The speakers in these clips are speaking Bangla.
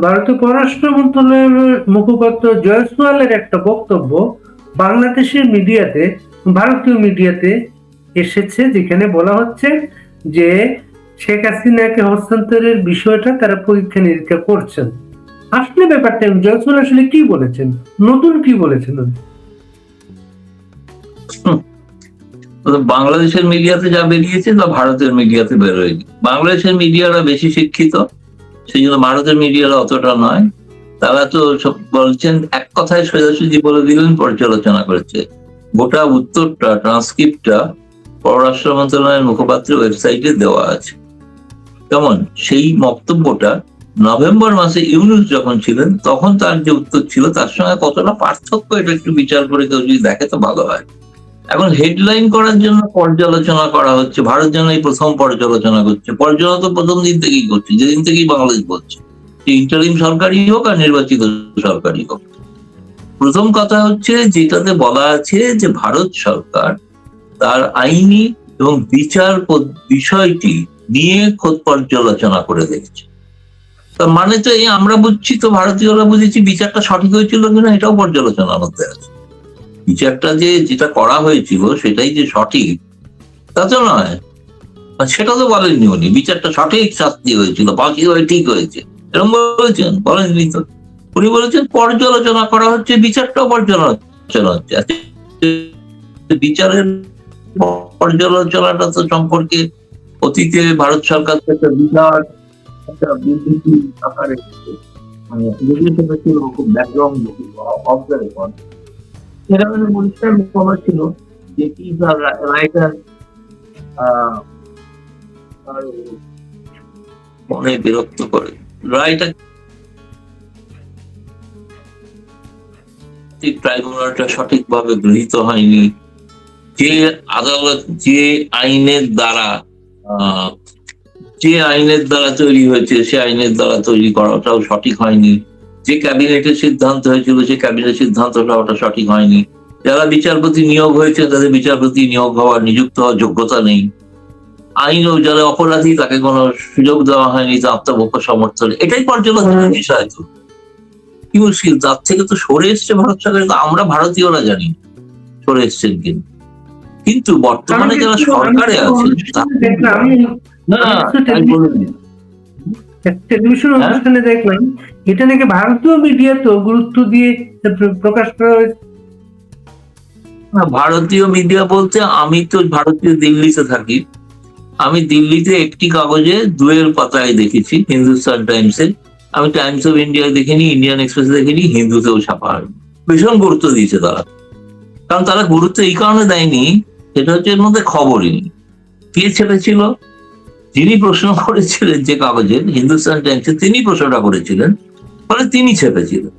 ভারতীয় পররাষ্ট্র মন্ত্রণালয়ের মুখপাত্র জয়সওয়ালের একটা বক্তব্য বাংলাদেশের মিডিয়াতে, ভারতীয় মিডিয়াতে এসেছে, যেখানে বলা হচ্ছে যে শেখ হাসিনাকে হস্তান্তরের বিষয়টা তারা পরীক্ষা নিরীক্ষা করছেন। আসলে ব্যাপারটা জয়সওয়াল আসলে কি বলেছেন, নতুন কি বলেছেন? বাংলাদেশের মিডিয়াতে যা বেরিয়েছে তা ভারতের মিডিয়াতে বেরোয়নি। বাংলাদেশের মিডিয়ারা বেশি শিক্ষিত, সেই জন্য ভারতের মিডিয়ারা অতটা নয়। তারা তো সব বলছেন, এক কথায় সোজাসুজি বলে দিলেন, পর্যালোচনা করেছে। গোটা উত্তরটা, ট্রান্সক্রিপ্টটা পররাষ্ট্র মন্ত্রণালয়ের মুখপাত্রের ওয়েবসাইটে দেওয়া আছে। কেমন সেই বক্তব্যটা নভেম্বর মাসে ইউনূস যখন ছিলেন তখন তার যে উত্তর ছিল তার সঙ্গে কতটা পার্থক্য, এটা একটু বিচার করে কেউ যদি দেখে তো ভালো হয়। এখন হেডলাইন করার জন্য পর্যালোচনা করা হচ্ছে, ভারত যেন এই প্রথম পর্যালোচনা করছে। পর্যালোচনা তো প্রথম দিন থেকেই করছে, যেদিন থেকেই বাংলাদেশ বলছে, ইন্টারিম সরকারই হোক আর নির্বাচিত সরকারই হোক। প্রথম কথা হচ্ছে যেটাতে বলা আছে যে ভারত সরকার তার আইনি এবং বিচার বিষয়টি নিয়ে খোদ পর্যালোচনা করে দেখছে। তার মানে তো এই আমরা বুঝছি, তো ভারতীয়রা বুঝেছি বিচারটা সঠিক হয়েছিল কিনা এটাও পর্যালোচনার মধ্যে আছে। বিচারটা যেটা করা হয়েছিল সেটাই যে সঠিক তা তো নয়, সেটা তো বলেননি উনি। বিচারটা সঠিক শাস্তি হয়েছিল, বাকি হয়ে ঠিক হয়েছে এরকম বলেছেন? বলেননি তো। উনি বলেছেন পর্যালোচনা করা হচ্ছে, বিচারটাও পর্যালোচনা হচ্ছে। বিচারের পর্যালোচনাটা তো সম্পর্কে অতীতে ভারত সরকার একটা বিরাট একটা বিবৃতি আকারে, মানে খুব ব্যাকগ্রাউন্ড অফ দ্য রেকর্ড, সেখানে পরিষ্কার বলা ছিল যে কি রাইটার মনে বিরক্ত করে, রাইটার ট্রাইব্যুনালটা সঠিকভাবে গৃহীত হয়নি। যে আদালত যে আইনের দ্বারা তৈরি হয়েছে সে আইনের দ্বারা তৈরি করাটাও সঠিক হয়নি। যে ক্যাবিনেটের সিদ্ধান্ত হয়েছিল সে ক্যাবিনেট সিদ্ধান্তটা ওটা সঠিক হয়নি। যারা বিচারপতি নিয়োগ হয়েছে তাদের বিচারপতি নিয়োগ হওয়ার, নিযুক্ত হওয়ার যোগ্যতা নেই। আইনও যারা অপরাধী তাকে কোনো সুযোগ দেওয়া হয়নি তা আত্মপক্ষ সমর্থন। এটাই পর্যালোচনার বিষয়। তো কি মুশকিল, তার থেকে তো সরে এসছে ভারত সরকার। আমরা ভারতীয়রা জানি সরে এসছেন কিন্তু বর্তমানে যারা সরকারে আছেন টেলিভিশন অনুষ্ঠানে দেখলাম এটা নাকি ভারতীয় মিডিয়া তো গুরুত্ব দিয়ে প্রকাশ করা হয়েছে। ভারতীয় মিডিয়া বলতে আমি তো ভারতীয় দিল্লিতে থাকি, আমি দিল্লিতে একটি কাগজে দুয়ের পাতায় দেখেছি, হিন্দুস্তান টাইমসে। আমি টাইমস অফ ইন্ডিয়ায় দেখিনি, ইন্ডিয়ান এক্সপ্রেস দেখিনি, হিন্দুতেও ছাপা হয়। ভীষণ গুরুত্ব দিয়েছে তারা। কারণ তারা গুরুত্ব এই কারণে দেয়নি, সেটা হচ্ছে এর মধ্যে খবরই নেই। কে ছেপেছিল? যিনি প্রশ্ন করেছিলেন যে কাগজের, হিন্দুস্তান টাইমসে তিনি প্রশ্নটা করেছিলেন, ফলে তিনি ছেপেছিলেন।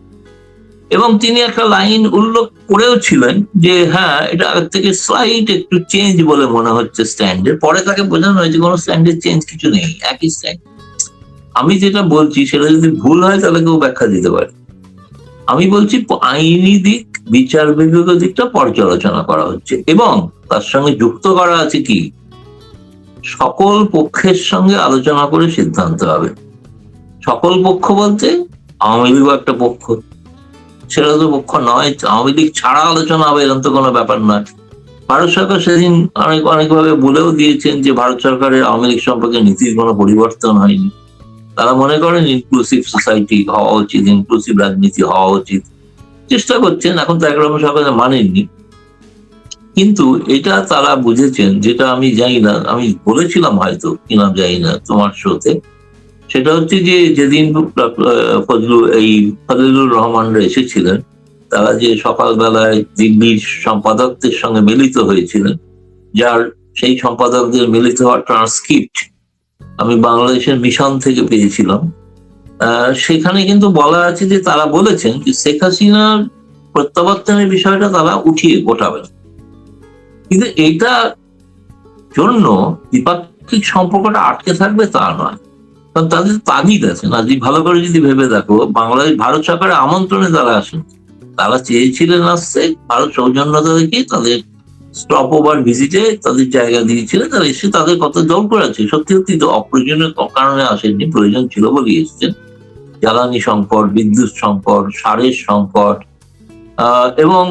এবং তিনি একটা লাইন উল্লেখ করেও ছিলেন যে হ্যাঁ এটা আগের থেকে স্লাইট একটু চেঞ্জ বলে মনে হচ্ছে স্ট্যান্ডের। পরে তাকে বোঝানো হয়েছে কোনো স্ট্যান্ডের চেঞ্জ কিছু নেই, একই স্ট্যান্ড। আমি যেটা বলছি সেটা যদি ভুল হয় তাহলে কেউ ব্যাখ্যা দিতে পারে। আমি বলছি আইনি দিক, বিচার বিভাগীয় দিকটা পর্যালোচনা করা হচ্ছে এবং তার সঙ্গে যুক্ত করা আছে কি সকল পক্ষের সঙ্গে আলোচনা করে সিদ্ধান্ত হবে। সকল পক্ষ বলতে আওয়ামী লীগ একটা পক্ষ, সেটা তো পক্ষ নয়। আওয়ামী লীগ ছাড়া আলোচনা হবে এরকম তো কোনো ব্যাপার নয়। ভারত সরকার সেদিন অনেকভাবে বলেও দিয়েছেন যে ভারত সরকারের আওয়ামী লীগ সম্পর্কে নীতির কোনো পরিবর্তন হয়নি। তারা মনে করেন ইনক্লুসিভ সোসাইটি হওয়া উচিত, ইনক্লুসিভ রাজনীতি হওয়া উচিত, চেষ্টা করছেন। এখন তো একরকম সরকার মানেননি, কিন্তু এটা তারা বুঝেছেন, যেটা আমি জানি না, আমি বলেছিলাম হয়তো কিনা জানি না তোমার শোতে। সেটা হচ্ছে যে যেদিন ফজলুর রহমানরা এসেছিলেন, তারা যে সকালবেলায় দিল্লির সম্পাদকদের সঙ্গে মিলিত হয়েছিলেন, যার সেই সম্পাদকদের মিলিত হওয়ার ট্রান্সক্রিপ্ট আমি বাংলাদেশের মিশন থেকে পেয়েছিলাম। সেখানে কিন্তু বলা আছে যে তারা বলেছেন যে শেখ হাসিনার প্রত্যাবর্তনের বিষয়টা তারা উঠিয়ে গোটাবেন, কিন্তু এটা জন্য দ্বিপাক্ষিক সম্পর্কটা আটকে থাকবে তা নয়। কারণ তাদের তাগিদ আছে না। যদি ভালো করে যদি ভেবে দেখো, বাংলাদেশ ভারত সরকারের আমন্ত্রণে তারা আসেন, তারা চেয়েছিলেন আসছে, ভারত সৌজন্যতা দেখে তাদের স্টপ ওভার ভিজিটে তাদের জায়গা দিয়েছিলেন। তারা এসে তাদের কত জল করেছে, সত্যি সত্যি তো অপ্রয়োজনীয় কারণে আসেননি, প্রয়োজন ছিল বলে এসেছেন। জ্বালানি সংকট, বিদ্যুৎ সংকট, সারের সংকট, এবং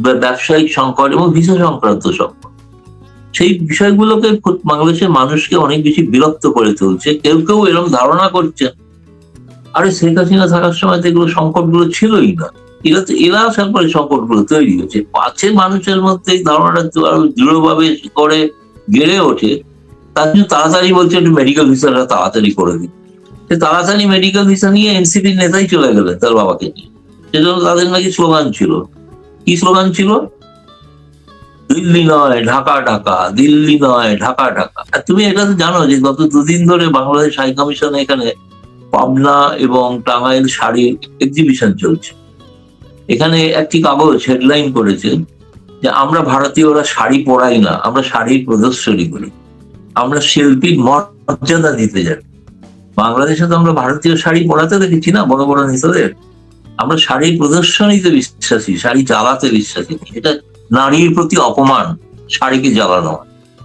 ব্যবসায়িক সংকট এবং ভিসা সংক্রান্ত সংকট। সেই বিষয়গুলোকে বাংলাদেশের মানুষকে অনেক বেশি বিরক্ত করে তুলছে। কেউ কেউ এরকম ধারণা করছে, আরে শেখ হাসিনা থাকার সময় তো এগুলো সংকটগুলো ছিলই না, এরা তারপরে সংকটগুলো তৈরি হয়েছে। পাছে মানুষের মধ্যে এই ধারণাটা আরো দৃঢ়ভাবে করে গেড়ে ওঠে, তার জন্য তাড়াতাড়ি বলছে একটু মেডিকেল ভিসাটা তাড়াতাড়ি করে দিন। সে তাড়াতাড়ি মেডিকেল ভিসা নিয়ে এনসিপির নেতাই চলে গেলেন তার বাবাকে নিয়ে। সেজন্য তাদের নাকি স্লোগান ছিল, কি স্লোগান ছিল? দিল্লি নয় ঢাকা ঢাকা, দিল্লি নয় ঢাকা ঢাকা। আর তুমি এটা তো জানো যে গত দুদিন ধরে বাংলাদেশ হাই কমিশনে এখানে পাবনা এবং টাঙ্গাইল শাড়ির এক্সিবিশন চলছে। এখানে একটি কাগজ হেডলাইন করেছে যে আমরা ভারতীয়রা শাড়ি পরাই না, আমরা শাড়ির প্রদর্শনী করি, আমরা শিল্পীর মর্যাদা দিতে যাই। বাংলাদেশে তো আমরা ভারতীয় শাড়ি পরাতে দেখেছি না বড় বড় নেতাদের। আমরা শাড়ির প্রদর্শনীতে বিশ্বাসী, শাড়ি জ্বালাতে বিশ্বাসী। এটা নারীর প্রতি অপমান, শাড়িকে জ্বালানো,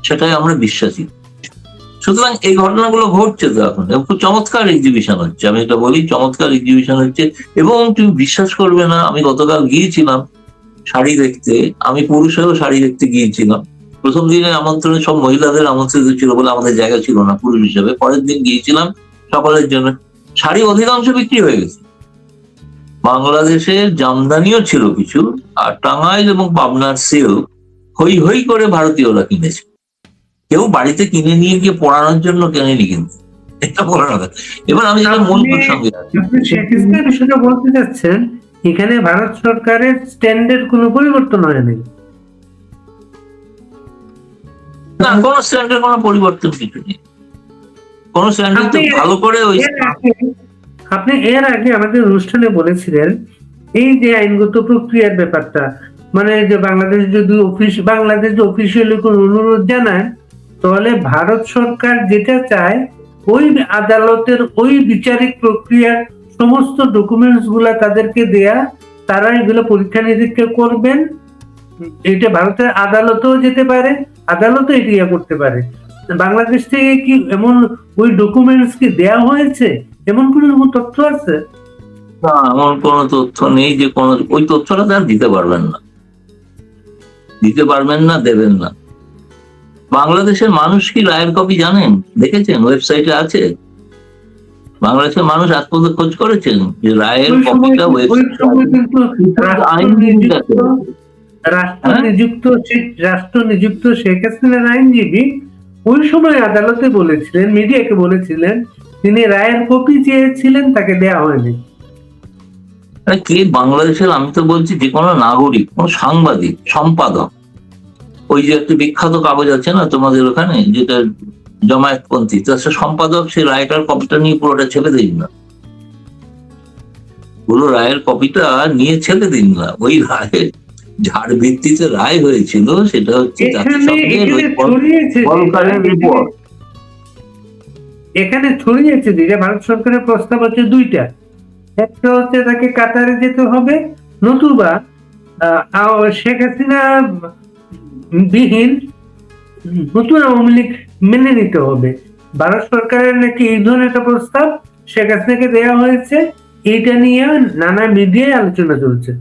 সেটাই আমরা বিশ্বাসী। সুতরাং এই ঘটনাগুলো ঘটছে তো এখন, খুব চমৎকার এক্সিবিশন হচ্ছে। আমি এটা বলি, চমৎকার এক্সিবিশন হচ্ছে। এবং তুমি বিশ্বাস করবে না, আমি গতকাল গিয়েছিলাম শাড়ি দেখতে, আমি পুরুষেরও শাড়ি দেখতে গিয়েছিলাম। প্রথম দিনে আমন্ত্রণে সব মহিলাদের আমন্ত্রিত ছিল বলে আমাদের জায়গা ছিল না পুরুষ হিসেবে। পরের দিন গিয়েছিলাম সকলের জন্য, শাড়ি অধিকাংশ বিক্রি হয়ে গেছে। বাংলাদেশের জামদানিও ছিল কিছু, আর টাঙ্গাইল এবং পাবনার সিল্ক হই হই করে ভারতীয়রা কিনেছে। কেউ বাড়িতে কিনে নিয়ে গিয়ে পড়ানোর জন্য কেনেনি, কিন্তু এটা বলার কথা। এবার আমি যেটা মূল প্রসঙ্গে বিষয়টা বলতে চাচ্ছেন, এখানে ভারত সরকারের স্ট্যান্ডের কোনো পরিবর্তন হয়নি না, কোনো স্ট্যান্ডের কোনো পরিবর্তন কিছু নেই। কোন স্ট্যান্ডার্ড তো ভালো করে ওই আপনি এর আগে আমাদের অনুষ্ঠানে বলেছিলেন এই যে আইনগত প্রক্রিয়ার ব্যাপারটা, মানে যে বাংলাদেশ যদি অফিসিয়ালি কোনো অনুরোধ জানায়, তাহলে ভারত সরকার যেটা চায় ওই আদালতের ওই বিচারিক প্রক্রিয়ার সমস্ত ডকুমেন্টস গুলা তাদেরকে দেয়া, তারা এগুলো পরীক্ষা নিরীক্ষা করবেন। এটা ভারতের আদালতেও যেতে পারে, আদালতও এটা করতে পারে। বাংলাদেশ থেকে কি এমন ওই ডকুমেন্টস কি দেয়া হয়েছে, এমন কোনো তথ্য আছে? না, এমন কোনো তথ্য নেই যে কোন ওই তথ্যটা তারা দিতে পারবেন না, দেবেন না। বাংলাদেশের মানুষ কি রায়ের কপি জানেন? দেখেছেন? ওয়েবসাইটে আছে। বাংলাদেশের মানুষ আজ পর্যন্ত খোঁজ করেছেন যে রায়ের কপিটা রাষ্ট্র নিযুক্ত শেখ হাসিনার আইনজীবী ওই সময় আদালতে বলেছিলেন, মিডিয়াকে বলেছিলেন, তিনি রায়ের কপি চেয়েছিলেন, তাকে দেয়া হয়নি। কে বাংলাদেশের, আমি তো বলছি যে কোনো নাগরিক, কোনো সাংবাদিক, সম্পাদক, ওই যে একটা বিখ্যাত কাগজ আছে না তোমাদের ওখানে যেটা জমায়েতপন্থী, তো সে সম্পাদক সে রায়টার কপিটা নিয়ে পুরোটা ছেড়ে দিন না, পুরো রায়ের কপিটা নিয়ে ছেড়ে দিন না। ওই রায়ের যার ভিত্তিতে রায় হয়েছিল সেটা হচ্ছে এখানে ছড়িয়েছে যে ভারত সরকারের প্রস্তাব হচ্ছে দুইটা। একটা হচ্ছে তাকে কাতারে যেতে হবে, নতুবা শেখ হাসিনা বিহীন নতুন আওয়ামী লীগ মেনে নিতে হবে। ভারত সরকারের নাকি এই ধরনের একটা প্রস্তাব শেখ হাসিনাকে দেওয়া হয়েছে, এইটা নিয়ে নানা মিডিয়ায় আলোচনা চলছে।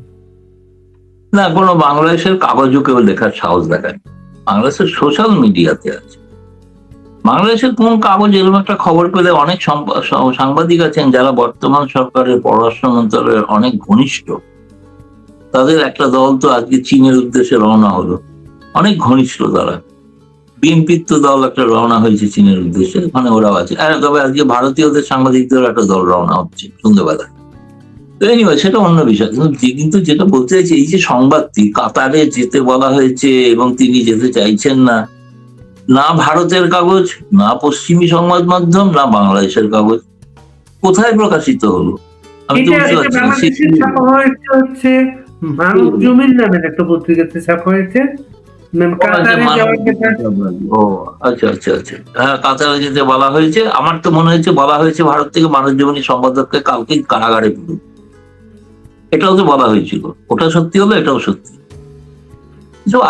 না, কোনো বাংলাদেশের কাগজও কেউ লেখার সাহস দেখায়, বাংলাদেশের সোশ্যাল মিডিয়াতে আছে। বাংলাদেশের কোন কাগজ এরকম একটা খবর পেলে অনেক সাংবাদিক আছেন যারা বর্তমান সরকারের পররাষ্ট্র মন্ত্রণালয়ের অনেক ঘনিষ্ঠ, তাদের একটা দল তো আজকে চীনের উদ্দেশ্যে রওনা হলো, অনেক ঘনিষ্ঠ তারা। বিএনপির তো দল একটা রওনা হয়েছে চীনের উদ্দেশ্যে, ওখানে ওরাও আছে। তবে আজকে ভারতীয়দের সাংবাদিকদের একটা দল রওনা হচ্ছে সন্ধ্যেবেলা। তো এনিওয়ে সেটা অন্য বিষয়। কিন্তু যেটা বলতে চাইছি, এই যে সংবাদটি কাতারে যেতে বলা হয়েছে এবং তিনি যেতে চাইছেন না, না ভারতের কাগজ, না পশ্চিমী সংবাদ মাধ্যম, না বাংলাদেশের কাগজ, কোথায় প্রকাশিত হলো আমি তো বুঝতে পারছি না। হচ্ছে মানব জমিন নামের একটা পত্রিকাতে ছাপা হয়েছে। আচ্ছা আচ্ছা আচ্ছা, হ্যাঁ, কাতারে যেতে বলা হয়েছে। আমার তো মনে হয়েছে বলা হয়েছে ভারত থেকে মানব জমিনী সম্পাদককে কালকে কারাগারে পুরো, এটাও তো বলা হয়েছিল। ওটা সত্যি হলো, এটাও সত্যি।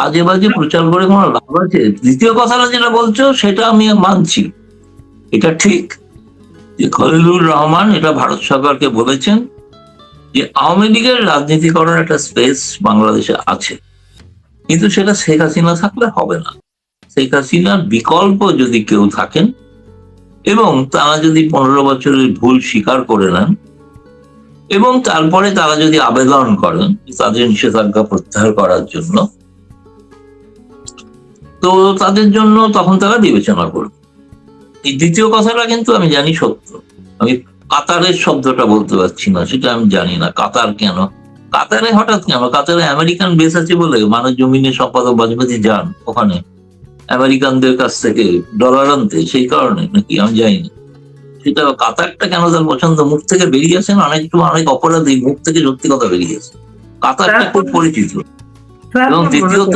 আজে বাজে প্রচার করে কোনো লাভ আছে? দ্বিতীয় কথাটা যেটা বলছো সেটা আমি মানছি, এটা ঠিক, যে খলিলুর রহমান এটা ভারত সরকারকে বলেছেন যে আওয়ামী লীগের রাজনীতি করার একটা স্পেস বাংলাদেশে আছে, কিন্তু সেটা শেখ হাসিনা থাকলে হবে না। শেখ হাসিনার বিকল্প যদি কেউ থাকেন এবং তারা যদি 15 বছরের ভুল স্বীকার করে নেন এবং তারপরে তারা যদি আবেদন করেন তাদের নিষেধাজ্ঞা প্রত্যাহার করার জন্য, তো তাদের জন্য তখন তারা বিবেচনা করবে। এই দ্বিতীয় কথাটা কিন্তু আমি জানি সত্য। আমি কাতারের শব্দটা বলতে পারছি না, সেটা আমি জানি না। কাতার কেন, কাতারে হঠাৎ কেন? কাতারে আমেরিকান বেস আছে বলে মানুষ জমিনে সম্পাদক বাজপাতি যান ওখানে আমেরিকানদের কাছ থেকে ডলার আনতে, সেই কারণে নাকি আমি জানি না। সেটা কাতারটা কেন তার পছন্দ? মুখ থেকে বেরিয়ে আসেন অনেক অপরাধী, মুখ থেকে সত্যি কথা বেরিয়ে আসে। কাতারটা খুব পরিচিত। এবং দ্বিতীয়ত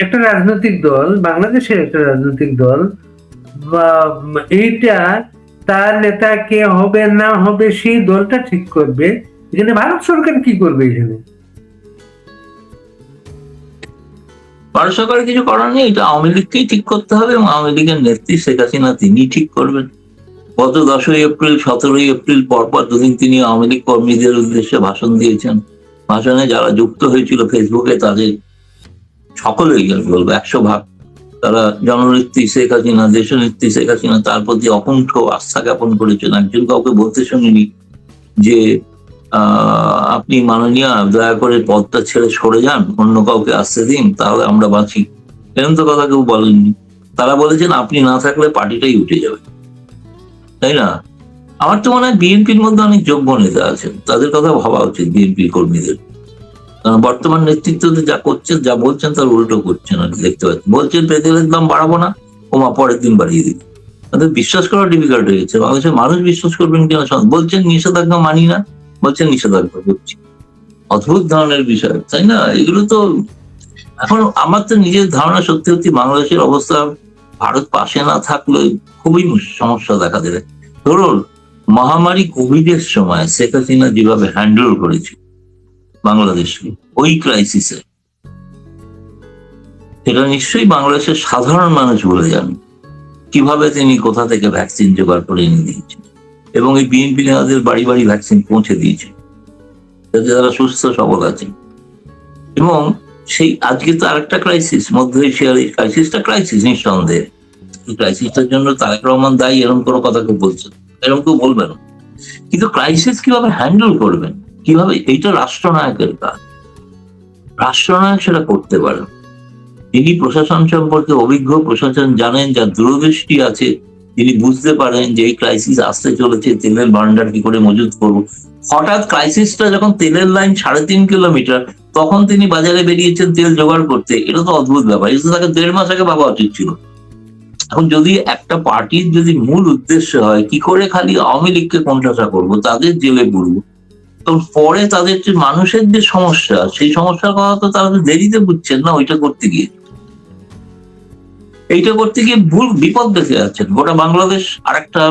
একটা রাজনৈতিক দল, বাংলাদেশের একটা রাজনৈতিক দল বা এইটা তার নেতা কে হবে না হবে সেই দলটা ঠিক করবে। এখানে ভারত সরকার কি করবে? এখানে ভারত সরকারের কিছু করার নেই, এটা আওয়ামী লীগকেই ঠিক করতে হবে এবং আওয়ামী লীগের নেত্রী শেখ হাসিনা তিনি ঠিক করবেন। গত 10ই এপ্রিল 17ই এপ্রিল পরপর দুদিন তিনি আওয়ামী লীগ কর্মীদের উদ্দেশ্যে ভাষণ দিয়েছেন। ভাষণে যারা যুক্ত হয়েছিল ফেসবুকে তাদের সকলেই আমি বলবো 100 ভাগ তারা জননেত্রী শেখ হাসিনা, দেশনেত্রী শেখ হাসিনা তার প্রতি অকুণ্ঠ আস্থা জ্ঞাপন করেছেন। একজন কাউকে বলতে শুনিনি যে আপনি মাননীয় দয়া করে পদটা ছেড়ে সরে যান, অন্য কাউকে আসতে দিন, তাহলে আমরা বাঁচি, এরকম তো কথা কেউ বলেননি। তারা বলেছেন আপনি না থাকলে পার্টিটাই উঠে যাবে, তাই না? আমার তো মনে হয় বিএনপির মধ্যে অনেক যোগ্য নেতা আছেন, তাদের কথা ভাবা উচিত বিএনপি কর্মীদের। কারণ বর্তমান নেতৃত্ব যা করছেন, যা বলছেন তার উল্টো করছেন আর দেখতে পাচ্ছেন। বলছেন পেট্রোলের দাম বাড়াবো না, ওমা পরের দিন বাড়িয়ে দিন। তাদের বিশ্বাস করা ডিফিকাল্ট হয়ে গেছে। বাংলাদেশের মানুষ বিশ্বাস করবেন কিনা? বলছেন নিষেধাজ্ঞা মানি না, বলছেন নিষেধাজ্ঞা করছি। অদ্ভুত ধরনের বিষয়, তাই না? এগুলো তো এখন আমার তো নিজের ধারণা সত্যি সত্যি বাংলাদেশের অবস্থা ভারত পাশে না থাকলে খুবই সমস্যা দেখা দেবে। ধরুন মহামারী কোভিড এর সময় শেখ হাসিনা যেভাবে হ্যান্ডেল করেছে বাংলাদেশকে ওই ক্রাইসিসে, সেটা নিশ্চয়ই বাংলাদেশের সাধারণ মানুষ বলে যান কিভাবে তিনি কোথা থেকে ভ্যাকসিন জোগাড় করে এনে দিয়েছেন এবং এই বিএনপি নেতাদের বাড়ি বাড়ি ভ্যাকসিন পৌঁছে দিয়েছে যাতে তারা সুস্থ সবল আছেন। এবং সেই আজকে তো আরেকটা ক্রাইসিস, মধ্য এশিয়ার এই ক্রাইসিসটা ক্রাইসিস নিঃসন্দেহে। এই ক্রাইসিসটার জন্য তারেক রহমান দায়ী এরকম কোনো কথা কেউ বলছেন, এরকম কেউ বলবেন। কিন্তু ক্রাইসিস কিভাবে হ্যান্ডেল করবেন, কিভাবে, এইটা রাষ্ট্রনায়কের কাজ। রাষ্ট্রনায়ক সেটা করতে পারেন। তিনি প্রশাসন সম্পর্কে অভিজ্ঞ, প্রশাসন জানেন, যার দূরদৃষ্টি আছে, তিনি বুঝতে পারেন যে এই ক্রাইসিস আসতে চলেছে, তেলের ভান্ডার কি করে মজুত করবো। হঠাৎ ক্রাইসিসটা যখন তেলের লাইন 3.5 কিলোমিটার, তখন তিনি বাজারে বেরিয়েছেন তেল জোগাড় করতে। এটা তো অদ্ভুত ব্যাপার, এটা তাকে 1.5 মাস আগে ভাবা উচিত ছিল। এখন যদি একটা পার্টির যদি মূল উদ্দেশ্য হয় কি করে খালি আওয়ামী লীগকে কোণঠাসা করবো, তাদের জেলে পুরবো, তো পরে তাদের যে মানুষের যে সমস্যা, সেই সমস্যার কথা তো তারা দেরিতে বুঝছেন না। ওইটা করতে গিয়ে ভুল বিপদ দেখে যাচ্ছেন। গোটা বাংলাদেশ আরেকটা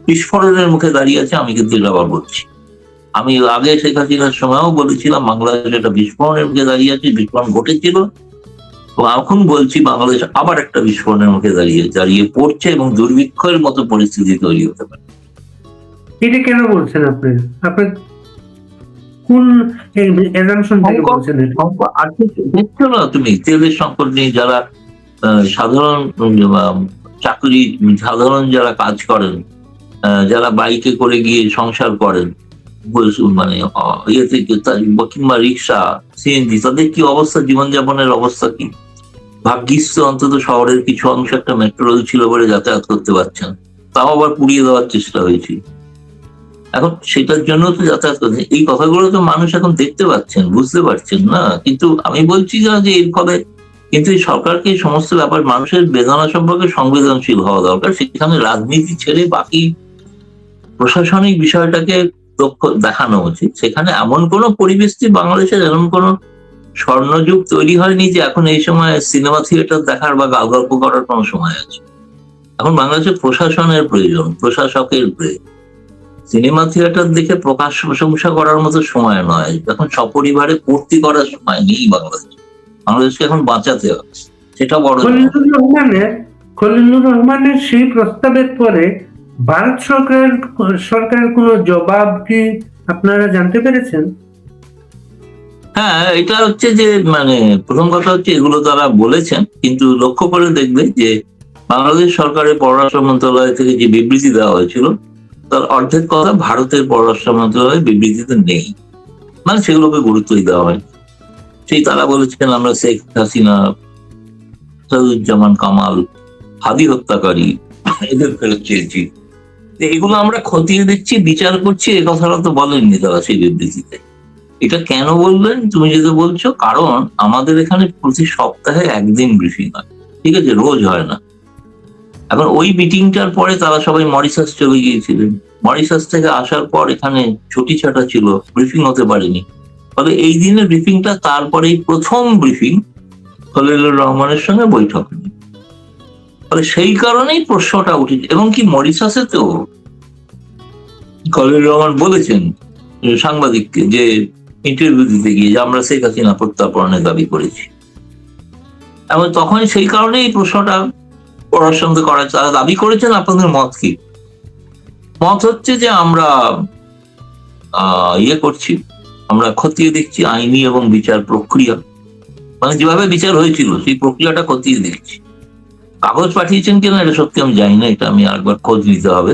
বিস্ফোরণের মুখে দাঁড়িয়ে আছে। আমি কিন্তু এটা আবার বলছি, আমি আগে শেখ হাসিনার সময়ও বলেছিলাম বাংলাদেশ একটা বিস্ফোরণের মুখে দাঁড়িয়ে আছে, বিস্ফোরণ ঘটেছিল। তো এখন বলছি বাংলাদেশ আবার একটা বিস্ফোরণের মুখে দাঁড়িয়ে পড়ছে এবং দুর্ভিক্ষের মতো পরিস্থিতি তৈরি হতে পারে। এটা কেন বলছেন আপনি? আপনার কোন অ্যাজাম্পশন থেকে বলছেন? দেখছো না তুমি তেলের সংকট নিয়ে যারা সাধারণ চাকরি, সাধারণ যারা কাজ করেন, যারা বাইকে করে গিয়ে সংসার করেন, মানে ইয়েতে কিংবা রিক্সা, সিএনজি, তাদের কি অবস্থা, জীবনযাপনের অবস্থা কি? ভাগ্যিস অন্তত শহরের কিছু অংশ একটা মেট্রো রেল ছিল বলে যাতায়াত করতে পারছেন, তাও আবার পুড়িয়ে দেওয়ার চেষ্টা হয়েছিল। এখন সেটার জন্য তো যাতায়াত করছে। এই কথাগুলো তো মানুষ এখন দেখতে পাচ্ছেন, বুঝতে পারছেন না। কিন্তু আমি বলছি যে এর ফলে কিন্তু এই সরকারকে এই সমস্ত ব্যাপার, মানুষের বেদনা সম্পর্কে সংবেদনশীল হওয়া দরকার। সেখানে রাজনীতি ছেড়ে বাকি প্রশাসনিক বিষয়টাকে লক্ষ্য দেখানো উচিত। সেখানে এমন কোনো পরিবেশ, বাংলাদেশের এমন কোনো স্বর্ণযুগ তৈরি হয়নি যে এখন এই সময় সিনেমা থিয়েটার দেখার বা গল্প করার কোনো সময় আছে। এখন বাংলাদেশের প্রশাসনের প্রয়োজন, প্রশাসকের প্রয়োজন। সিনেমা থিয়েটার দেখে প্রকাশ প্রশংসা করার মতো সময় নয়। এখন সপরিবারে পূর্তি করার সময় নেই বাংলাদেশকে এখন বাঁচাতে হবে, সেটা বড়। খলিলুর রহমানের সেই প্রস্তাবের পরে ভারত সরকারের কোনো জবাব কি আপনারা জানতে পেরেছেন? হ্যাঁ, এটা হচ্ছে যে মানে প্রথম কথা হচ্ছে এগুলো তারা বলেছেন, কিন্তু লক্ষ্য করে দেখবে যে বাংলাদেশ সরকারের পররাষ্ট্র মন্ত্রণালয় থেকে যে বিবৃতি দেওয়া হয়েছিল তার অর্ধেক কথা ভারতের পররাষ্ট্র মন্ত্রণালয়ের বিবৃতিতে নেই, মানে সেগুলোকে গুরুত্বই দেওয়া হয়। সেই তারা বলেছেন আমরা শেখ হাসিনা, সাদুজ্জামান কামাল, হাদি হত্যাকারী এদের ফেরত চেয়েছি, তো এগুলো আমরা খতিয়ে দেখছি, বিচার করছি, এ কথাটা তো বলেননি তারা সেই বিবৃতিতে। এটা কেন বলবেন তুমি যেটা বলছো, কারণ আমাদের এখানে প্রতি সপ্তাহে একদিন ব্রিফিং হয়, ঠিক আছে, রোজ হয় না। এখন ওই মিটিংটার পরে তারা সবাই মরিশাস চলে গিয়েছিলেন, মরিশাস থেকে আসার পর এখানে ছুটি ছাটা ছিল, ব্রিফিং হতে পারেনি। ফলে এই দিনের ব্রিফিংটা তারপরেই প্রথম ব্রিফিং খলিলুর রহমানের সঙ্গে বৈঠক। ফলে সেই কারণেই প্রশ্নটা উঠেছে, এবং কি মরিশাসে তো খলিলুর রহমান বলেছেন সাংবাদিককে যে ইন্টারভিউ দিতে গিয়ে যে আমরা শেখ হাসিনা প্রত্যাপনের দাবি করেছি, এবং তখন সেই কারণেই প্রশ্নটা পররাষ্ট্র করা, তারা দাবি করেছেন আপনাদের মত কি? মত হচ্ছে যে আমরা করছি, আমরা খতিয়ে দেখছি আইনি এবং বিচার প্রক্রিয়া, মানে যেভাবে বিচার হয়েছিল সেই প্রক্রিয়াটা খতিয়ে দেখছি। কাগজ পাঠিয়েছেন কিনা এটা সত্যি আমি জানি না, এটা আমি আরেকবার খোঁজ নিতে হবে,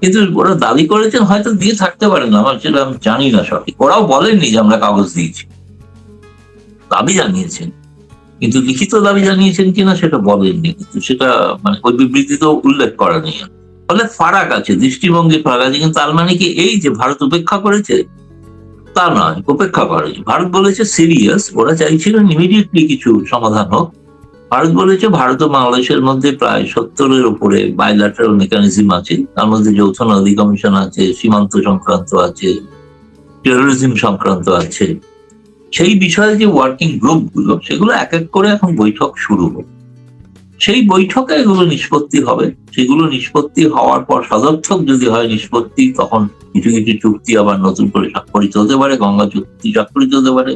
কিন্তু ওরা দাবি করেছেন, হয়তো দিয়ে থাকতে পারেন, আমার সেটা আমি জানি না সঠিক। ওরাও বলেননি যে আমরা কাগজ দিয়েছি, দাবি জানিয়েছেন, কিন্তু লিখিত দাবি জানিয়েছেন কিনা সেটা বলেননি, কিন্তু সেটা মানে ওই বিবৃতিতেও উল্লেখ করা নেই। ফলে ফারাক আছে, দৃষ্টিভঙ্গির ফারাক আছে, কিন্তু তার মানে কি এই যে ভারত উপেক্ষা করেছে? তা নয়, উপেক্ষা করেনি। ভারত বলেছে সিরিয়াস, ওরা চাইছিলেন ইমিডিয়েটলি কিছু সমাধান হোক। ভারত বলেছে ভারত ও বাংলাদেশের মধ্যে প্রায় 70-এর উপরে বাইল্যাটারাল মেকানিজম আছে, তার মধ্যে যৌথ নদী কমিশন আছে, সীমান্ত সংক্রান্ত আছে, টেরোরিজম সংক্রান্ত আছে। সেই বিষয়ে যে ওয়ার্কিং গ্রুপ গুলো সেগুলো এক এক করে এখন বৈঠক শুরু হবে, সেই বৈঠকে এগুলো নিষ্পত্তি হবে। সেগুলো নিষ্পত্তি হওয়ার পর সদর্থক যদি হয় নিষ্পত্তি, তখন কিছু কিছু চুক্তি আবার নতুন করে স্বাক্ষরিত হতে পারে, গঙ্গা চুক্তি স্বাক্ষরিত হতে পারে।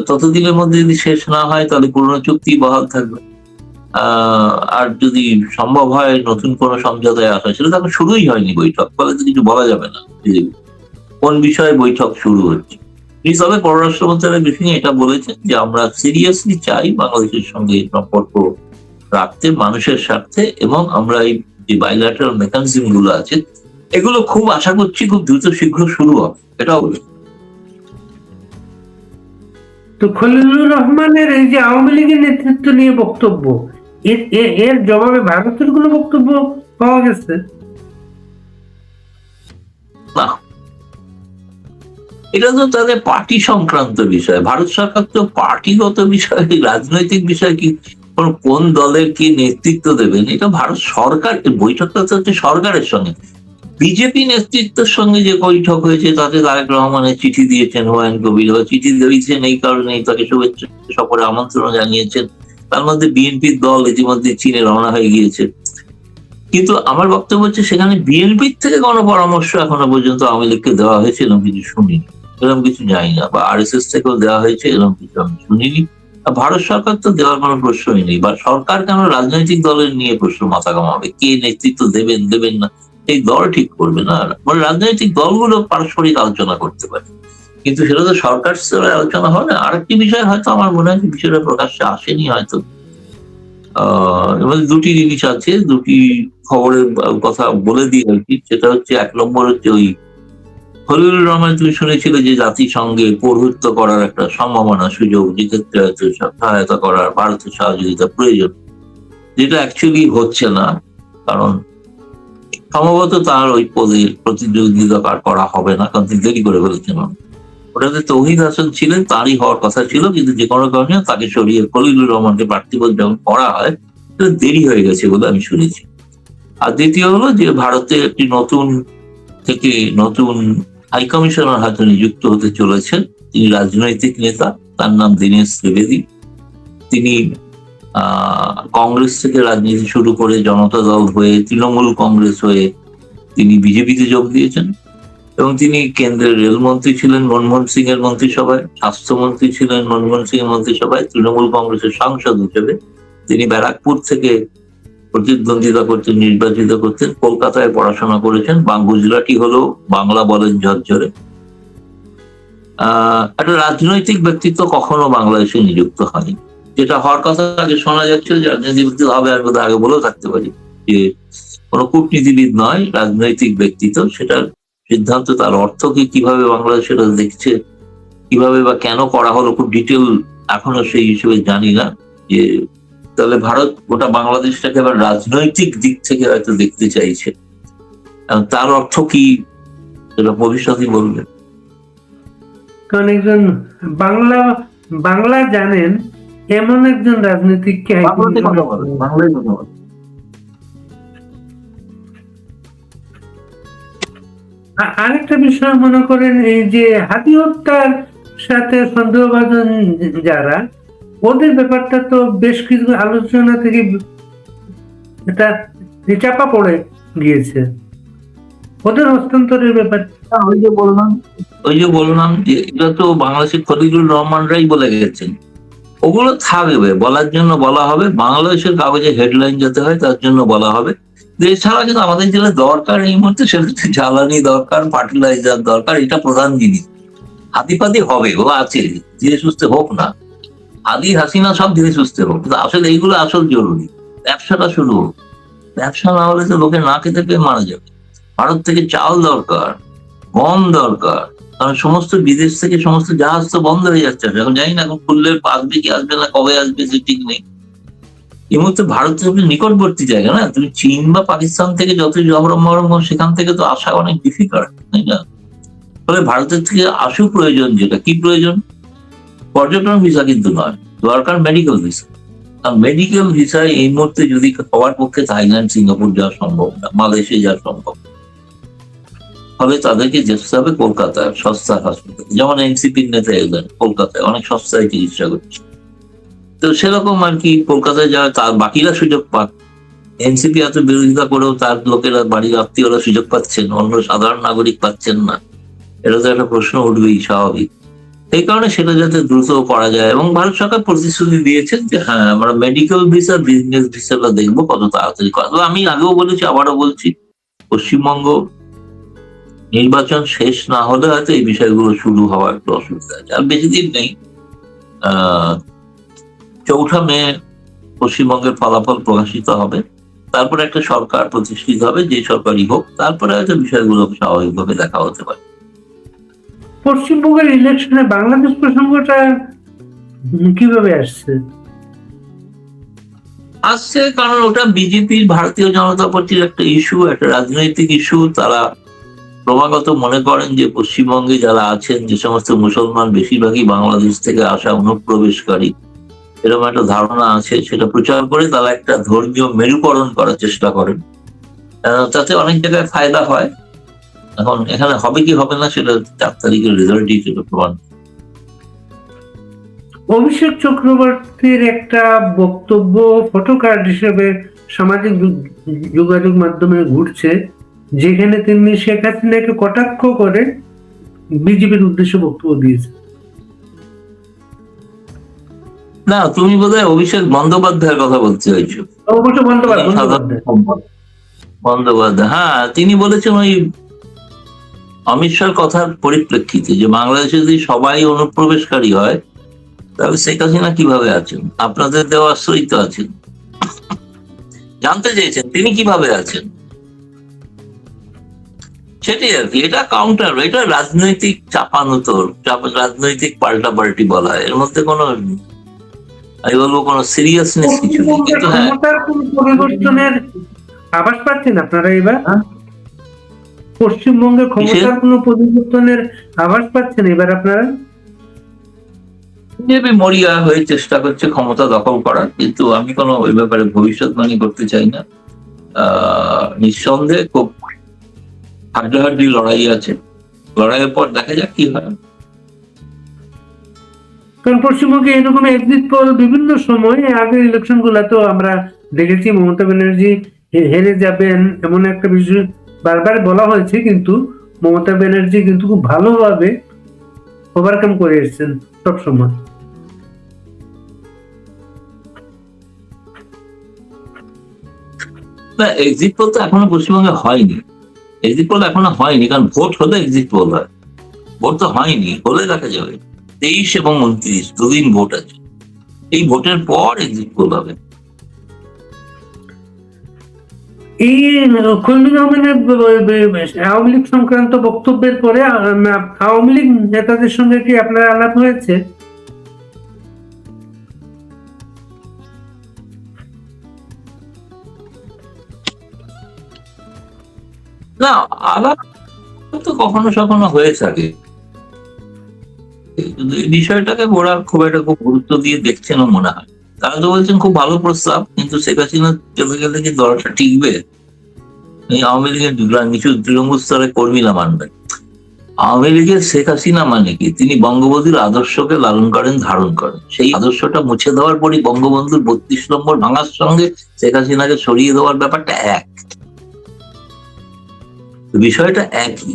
ততদিনের মধ্যে যদি শেষ না হয় তাহলে পুরনো চুক্তি বহাল থাকবে। আর যদি সম্ভব হয় নতুন কোনো সমঝোতায় আসা, সেটা তখন শুরুই হয়নি বৈঠক, ফলে তো কিছু বলা যাবে না যে কোন বিষয়ে বৈঠক শুরু হচ্ছে। তবে পররাষ্ট্র মন্ত্রণালয় ব্রিফিং এটা বলেছেন যে আমরা সিরিয়াসলি চাই বাংলাদেশের সঙ্গে সম্পর্ক রাখতে মানুষের স্বার্থে, এবং আমরা এই যে বাইল্যাটারাল মেকানিজম গুলো আছে এগুলো খুব আশা করছি খুব দ্রুত শীঘ্র শুরু হবে, এটাও বলেছে। তো খলিলুর রহমানের এই যে আওয়ামী লীগের নেতৃত্ব নিয়ে বক্তব্য, এর জবাবে ভারতের কোনো বক্তব্য পাওয়া গেছে না, এটা তো তাদের পার্টি সংক্রান্ত বিষয়। ভারত সরকার তো পার্টিগত বিষয়, রাজনৈতিক বিষয় কি কোন দলের কি নেতৃত্ব দেবেন এটা ভারত সরকার। বৈঠকটা তো হচ্ছে সরকারের সঙ্গে, বিজেপি নেতৃত্বের সঙ্গে যে বৈঠক হয়েছে তাতে তারেক রহমানের চিঠি দিয়েছেন হুমায়ুন কবির, বা চিঠি দিয়েছেন এই কারণেই তাকে শুভেচ্ছা সফরে আমন্ত্রণ জানিয়েছেন। তার মধ্যে বিএনপির দল ইতিমধ্যে চীনে রওনা হয়ে গিয়েছে। কিন্তু আমার বক্তব্য হচ্ছে সেখানে বিএনপির থেকে কোনো পরামর্শ এখনো পর্যন্ত আওয়ামী লীগকে দেওয়া হয়েছে এরকম কিছু শুনিনি, এরকম কিছু জানি না, বা RSS থেকেও দেওয়া হয়েছে এরকম কিছু আমি শুনিনি। ভারত সরকার তো দেওয়ার কোনো প্রশ্নই নেই, বা সরকার কেন রাজনৈতিক দলের নিয়ে প্রশ্ন মাথা কামাবে, কে নেতৃত্ব দেবেন দেবেন না এই দল ঠিক করবে না। মানে রাজনৈতিক দলগুলো পারস্পরিক আলোচনা করতে পারে, কিন্তু সেটা তো সরকার স্তরে আলোচনা হয় না। আরেকটি বিষয় হয়তো আমার মনে হয় বিষয়টা প্রকাশ্যে আসেনি হয়তো, দুটি জিনিস আছে, দুটি খবরের কথা বলে দিই আর কি। সেটা হচ্ছে, এক নম্বর হচ্ছে ওই খলিলুর রহমান, তুমি শুনেছিলে যে জাতিসংঘে পৌরোহিত্য করার একটা সম্ভাবনা, সুযোগ, যেক্ষেত্রে হয়তো সহায়তা করার ভারতের সহযোগিতা প্রয়োজন, যেটা অ্যাকচুয়ালি হচ্ছে না, কারণ সম্ভবত তার ওই পদে প্রতিযোগিতা করা হবে না, কারণ তিনি দেরি করে ফেলেছেন। ওটাতে তৌহিদ হাসান ছিলেন, তারই হওয়ার কথা ছিল, কিন্তু যে কোনো কারণে তাকে সরিয়ে খলিলুর রহমানকে প্রার্থীপদ যখন করা হয় দেরি হয়ে গেছে বলে আমি শুনেছি। আর দ্বিতীয় হলো যে ভারতে একটি নতুন হাই কমিশনার হাতে নিযুক্ত হতে চলেছেন, তিনি রাজনৈতিক নেতা, তার নাম দীনেশ ত্রিবেদী। তিনি কংগ্রেস থেকে রাজনীতি শুরু করে জনতা দল হয়ে, তৃণমূল কংগ্রেস হয়ে তিনি বিজেপিতে যোগ দিয়েছেন, এবং তিনি কেন্দ্রের রেলমন্ত্রী ছিলেন মনমোহন সিং এর মন্ত্রিসভায়, স্বাস্থ্যমন্ত্রী ছিলেন মনমোহন সিং এর মন্ত্রিসভায়, তৃণমূল কংগ্রেসের সাংসদ হিসেবে তিনি ব্যারাকপুর থেকে প্রতিদ্বন্দ্বিতা করতেন, নির্বাচিত করতেন, কলকাতায় পড়াশোনা করেছেন, গুজরাটি হলো, বাংলা বলেন ঝরঝরে। একটা রাজনৈতিক ব্যক্তিত্ব কখনো বাংলাদেশে নিযুক্ত হয়নি, যেটা হওয়ার কথা আগে শোনা যাচ্ছিল যে রাজনীতিবিদ হবে, আমি বোধহয় আগে বলেও থাকতে পারি যে কোনো কূটনীতিবিদ নয়, রাজনৈতিক ব্যক্তিত্ব। সেটার সিদ্ধান্ত, তার অর্থ কি, কিভাবে বাংলাদেশ সেটা দেখছে, কিভাবে বা কেন করা হলো, খুব ডিটেল এখনো সেই হিসেবে জানি না। যে তাহলে ভারত গোটা বাংলাদেশটাকে এবার রাজনৈতিক দিক থেকে হয়তো দেখতে চাইছে, তার অর্থ কি সেটা ভবিষ্যৎই বলবে। কারণ একজন বাংলা বাংলা জানেন এমন একজন রাজনীতিককে আরেকটা বিষয় মনে করেন, এই যে হাতি হত্যার সাথে সন্দেহভাজন যারা, ওদের ব্যাপারটা তো বেশ কিছু আলোচনা থেকে এটা চাপা পড়ে গিয়েছে, ওদের হস্তান্তরের ব্যাপার। ওই যে বললাম যে এটা তো বাংলাদেশের খলিলুর রহমানরাই বলে গেছেন, ওগুলো থাকবে, বলার জন্য বলা হবে, বাংলাদেশের কাগজে হেডলাইন যাতে হয় তার জন্য বলা হবে। এছাড়া কিন্তু আমাদের যেটা দরকার এই মুহূর্তে সেটা জ্বালানি দরকার, ফার্টিলাইজার দরকার, এটা প্রধান জিনিস। হাতিপাতি হবে, ও আছে, ধীরে সুস্থে হোক না, আদি হাসিনা সব ধীরে সুস্থে হোক, কিন্তু আসলে এইগুলো আসল জরুরি। ব্যবসাটা শুরু হোক, ব্যবসা না হলে তো লোকে না খেতে পেয়ে মারা যাবে। ভারত থেকে চাল দরকার, গম দরকার, কারণ সমস্ত বিদেশ থেকে সমস্ত জাহাজ তো বন্ধ হয়ে যাচ্ছে, এখন জানি না এখন খুললে আসবে কি আসবে না, কবে আসবে সে ঠিক নেই। এই মুহূর্তে ভারত নিকটবর্তী জায়গা না, তুমি চীন বা পাকিস্তান থেকে যতই জবরম সেখান থেকে তো আসা অনেক ডিফিকাল্ট, তাই না? ফলে ভারতের থেকে আসু প্রয়োজন, যেটা কি প্রয়োজন, পর্যটন ভিসা কিন্তু নয়, দরকার মেডিকেল ভিসা। আর মেডিকেল ভিসায় এই মুহূর্তে যদি সবার পক্ষে থাইল্যান্ড, সিঙ্গাপুর যাওয়া সম্ভব না, মালয়েশিয়া যাওয়া সম্ভব, ফলে তাদেরকে যেতে হবে কলকাতায় সস্তা হসপিটাল, যেমন এনসিপির নেতা এলেন কলকাতায় অনেক সস্তায় চিকিৎসা করছে। তো সেরকম আর কি কলকাতায় যাওয়া, তার বাকিরা সুযোগ পাক। এনসিপি এত বিরোধিতা করেও তার লোকেরা, বাড়ির আত্মীয়রা সুযোগ পাচ্ছেন, অন্য সাধারণ নাগরিক পাচ্ছেন না, এটা তো একটা প্রশ্ন উঠবেই, স্বাভাবিক। এই কারণে সেটা যাতে দ্রুত করা যায়, এবং ভারত সরকার প্রতিশ্রুতি দিয়েছেন যে হ্যাঁ আমরা মেডিকেল ভিসা, বিজনেস ভিসাটা দেখবো কত তাড়াতাড়ি করা। আমি আগেও বলেছি, আবারও বলছি, পশ্চিমবঙ্গ নির্বাচন শেষ না হলে হয়তো এই বিষয়গুলো শুরু হওয়া একটু অসুবিধা আছে। আর বেশি দিন নেই, 4 মে পশ্চিমবঙ্গের ফলাফল প্রকাশিত হবে, তারপরে একটা সরকার প্রতিষ্ঠিত হবে, যে সরকারই হোক, তারপরে হয়তো বিষয়গুলো স্বাভাবিকভাবে দেখা হতে পারে। পশ্চিমবঙ্গের ইলেকশনে বাংলাদেশ প্রসঙ্গটা কিভাবে আসছে? আসছে কারণ ওটা বিজেপির, ভারতীয় জনতা পার্টির একটা ইস্যু, একটা রাজনৈতিক ইস্যু। তারা ক্রমাগত মনে করেন যে পশ্চিমবঙ্গে যারা আছেন, যে সমস্ত মুসলমান, বেশিরভাগই বাংলাদেশ থেকে আসা অনুপ্রবেশকারী, এরকম একটা ধারণা আছে, সেটা প্রচার করে তারা একটা ধর্মীয় মেরুকরণ করার চেষ্টা করেন। তাতে অনেক জায়গায় ফায়দা হয়। এখন এখানে হবে কি হবে না সেটা 4 তারিখের রেজাল্টই সেটা প্রমাণ। অভিষেক চক্রবর্তীর একটা বক্তব্য ফটোকার্ড হিসেবে সামাজিক যোগাযোগ মাধ্যমে ঘুরছে, যেখানে তিনি শেখ হাসিনাকে কটাক্ষ করে বিজেপির উদ্দেশ্যে বক্তব্য দিয়েছে। না, তুমি বোধহয় অভিষেক বন্দ্যোপাধ্যায়ের কথা বলতে চাইছো। অবশ্য বন্দ্যোপাধ্যায়, হ্যাঁ, তিনি বলেছেন ওই অমিত শাহর কথার পরিপ্রেক্ষিতে যে বাংলাদেশে যদি সবাই অনুপ্রবেশকারী হয় তাহলে শেখ হাসিনা কিভাবে আছেন, আপনাদের দেওয়া আশ্রয় তো আছেন। জানতে চেয়েছেন তিনি কিভাবে আছেন, সেটাই আর কি। এটা কাউন্টার, এটা রাজনৈতিক চাপানোতর, রাজনৈতিক পাল্টাপাল্টি বলা হয়, এর মধ্যে কোনো, আমি বলবো, কোনো সিরিয়াসনেস কিছু নেই। কিন্তু হ্যাঁ, পরিবর্তনের আভাস পাচ্ছেন আপনারা এবার? পশ্চিমবঙ্গে ক্ষমতার কোনো পরিবর্তনের আভাস পাচ্ছেন এবার আপনারা? বিজেপি মরিয়া হয়ে চেষ্টা করছে ক্ষমতা দখল করার, কিন্তু আমি কোনো ওই ব্যাপারে ভবিষ্যৎবাণী করতে চাই না। নিঃসন্দেহে খুব হাড্ডাহাড্ডি লড়াই আছে, লড়াইয়ের পর দেখা যাক কি হয়। কারণ পশ্চিমবঙ্গে এরকম এক্সিট পোল বিভিন্ন সময়, আগের ইলেকশন গুলাতেও আমরা দেখেছি মমতা ব্যানার্জি হেরে যাবেন এমন একটা বিষয় বারবার বলা হয়েছে, কিন্তু মমতা ব্যানার্জি কিন্তু খুব ভালোভাবে ওভারকাম করে এসেছেন সবসময়। না, এক্সিট পোল তো এখনো পশ্চিমবঙ্গে হয়নি। এক্সিট পোল এখনো হয়নি, কারণ ভোট হলে এক্সিট পোল হয়। ভোট তো হয়নি, হলে দেখা যাবে। 23 এবং 29 দুদিন ভোট আছে, এই ভোটের পর এক্সিট পোল হবে। এই খলিল রহমানের আওয়ামী লীগ সংক্রান্ত বক্তব্যের পরে আওয়ামী লীগ নেতাদের সঙ্গে কি আপনার আলাপ হয়েছে? না, আলাপ তো কখনো সখনো হয়ে থাকে, কিন্তু এই বিষয়টাকে ওরা খুব একটা খুব গুরুত্ব দিয়ে দেখছে না মনে হয়। তারা তো বলছেন খুব ভালো প্রস্তাব, কিন্তু শেখ হাসিনা চলে গেলে কি দলটা টিকবে? এই আওয়ামী লীগের কিছু তৃণমূল স্তরে কর্মীরা মানবে। আওয়ামী লীগের শেখ হাসিনা মানে কি, তিনি বঙ্গবন্ধুর আদর্শকে লালন করেন, ধারণ করেন। সেই আদর্শটা মুছে দেওয়ার পরই বঙ্গবন্ধুর 32 নম্বর ভাঙার সঙ্গে শেখ হাসিনাকে সরিয়ে দেওয়ার ব্যাপারটা এক, বিষয়টা একই।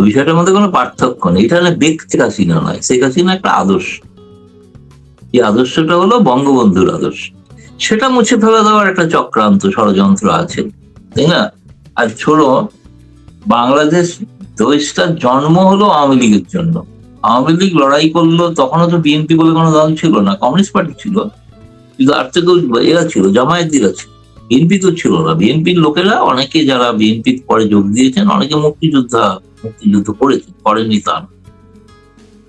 বিষয়টার মধ্যে কোনো পার্থক্য নেই। এটা হলে ব্যক্তি হাসিনা নয়, শেখ হাসিনা একটা আদর্শ। এই আদর্শটা হলো বঙ্গবন্ধুর আদর্শ, সেটা মুছে ফেলে দেওয়ার একটা চক্রান্ত ষড়যন্ত্র আছে, তাই না? আর ছোড়ো, বাংলাদেশ দেশটার জন্ম হলো আওয়ামী লীগের জন্য। আওয়ামী লীগ লড়াই করলো, তখনও তো বিএনপি বলে কোনো দল ছিল না, কমিউনিস্ট পার্টি ছিল, কিন্তু আর থেকেও এরা ছিল, জামায়াতরা ছিল, বিএনপি তো ছিল না। বিএনপির লোকেরা অনেকে, যারা বিএনপি পরে যোগ দিয়েছেন, অনেকে মুক্তিযুদ্ধ করেছেন, করেননি তা না।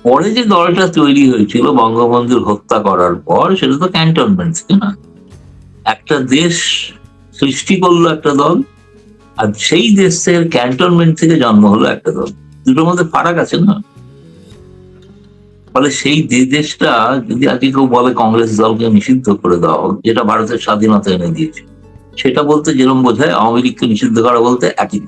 পরে যে দলটা তৈরি হয়েছিল বঙ্গবন্ধুর হত্যা করার পর, সেটা তো ক্যান্টনমেন্ট থেকে না, একটা দেশ সৃষ্টি করলো একটা দল, আর সেই দেশের ক্যান্টনমেন্ট থেকে জন্ম হলো একটা দল। দুটোর মধ্যে ফারাক আছে না? ফলে সেই দেশটা যদি আজকে কেউ বলে কংগ্রেস দলকে নিষিদ্ধ করে দেওয়া হোক, যেটা ভারতের স্বাধীনতা এনে দিয়েছে, সেটা বলতে যেরকম বোঝায় আওয়ামী লীগকে নিষিদ্ধ করা বলতে একই।